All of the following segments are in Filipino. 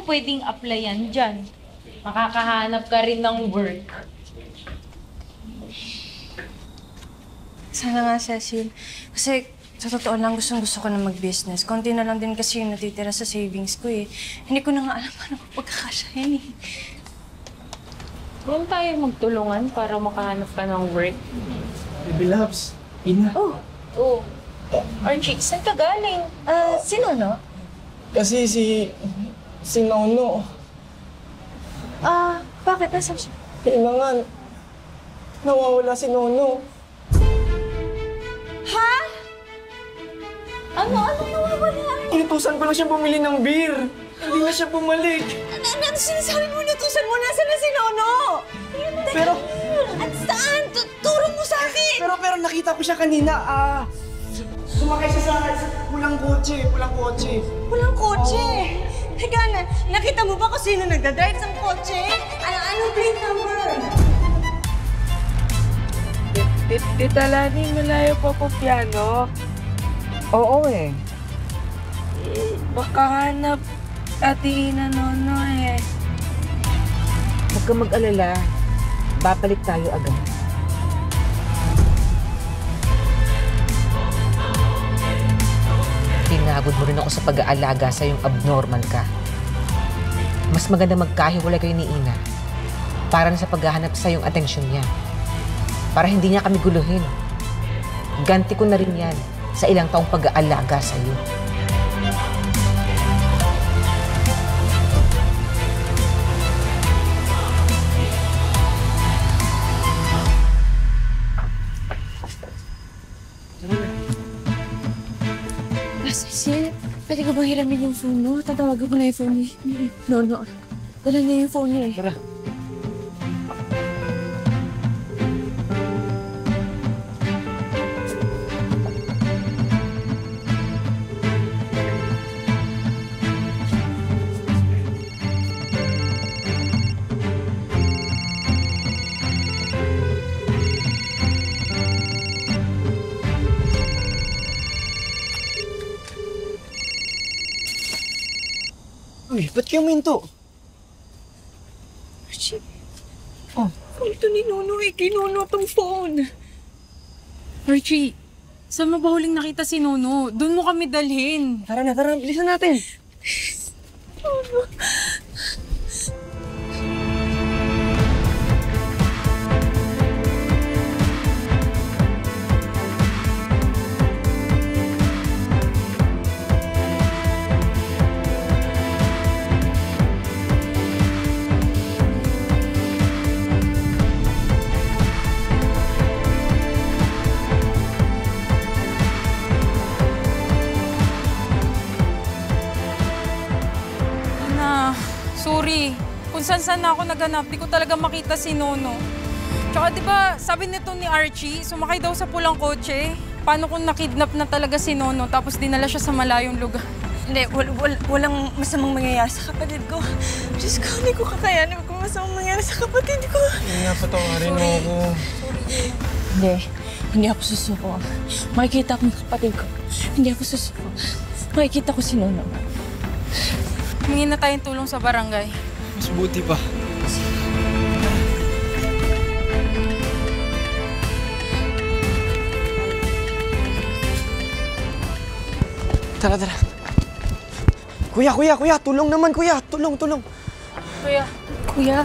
pwedeng applyan dyan. Makakahanap ka rin ng work. Sana nga, Cecil. Kasi sa totoo lang, gusto ko na mag-business. Konti na lang din kasi yung natitira sa savings ko eh. Hindi ko na nga alam paano ko pagkakasyahin eh. Huwag tayo magtulungan para makahanap ka ng work. Baby loves, Ina. Oh. Archie, saan ka galing? Sino, no? Kasi si Nono. Bakit? Nasaan siya? Kailangan. Nawawala si Nono. Ha? Ano nawawala? Inutusan ko lang siya bumili ng beer. Hindi na siya bumalik. Ano sinasabi mo? Natusan mo? Nasaan na si Nono? Pero, At saan? Turo mo sa akin! pero nakita ko siya kanina. Sumakay siya sa pulang kotse. Walang kotse! Teka na, nakita mo ba kung sino nagdadrive sa kotse? Anong plate number? Tita Lani, malayo pa po piano. Oo eh. Baka hanap Ate Ina Nono eh. Huwag kang mag-alala. Babalik tayo agad. Pinagod mo rin ako sa pag-aalaga sa yung abnormal ka. Mas maganda magkahiwalay kayo ni Ina para na sa paghahanap sa yung atensyon niya. Para hindi niya kami guluhin. Ganti ko na rin yan sa ilang taong pag-aalaga sa'yo. Cecil, pwede ko bang hiramin yung phone mo? Tatawagan ko na yung phone ni Nono. Dala niya yung phone niya eh. Tara. Uy, ba't kayo minto? Archie. Phone to ni Nono eh. Kinuno tong phone. Archie, saan mo ba huling nakita si Nono? Doon mo kami dalhin. Tara na, bilisan natin. Sorry. Kung saan na ako naghanap, di ko talaga makita si Nono. Tsaka di ba, sabi nito ni Archie, sumakay daw sa pulang kotse. Paano kung nakidnap na talaga si Nono tapos dinala siya sa malayong lugar? Hindi, walang masamang mangyayari sa kapatid ko. Diyos ko, hindi ko kakayanin kung masamang mangyayari sa kapatid ko. Ina, patawarin mo ako. Hindi ako susuko. Makikita ko yung kapatid ko. Hindi ako susuko. Makikita ko si Nono. Humingi na tayong tulong sa barangay. Mas buti pa. Tara. Kuya, tulong naman kuya. Tulong. Kuya,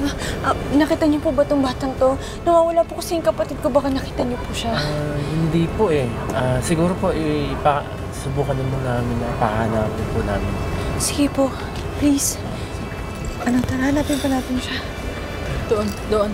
nakita niyo po ba itong batang to? Nawawala po kasi yung kapatid ko. Baka nakita niyo po siya. Hindi po eh. Siguro po subukan din mo namin na pahanapin po namin. Sige po, please. Tara, hanapin pa natin siya. Doon.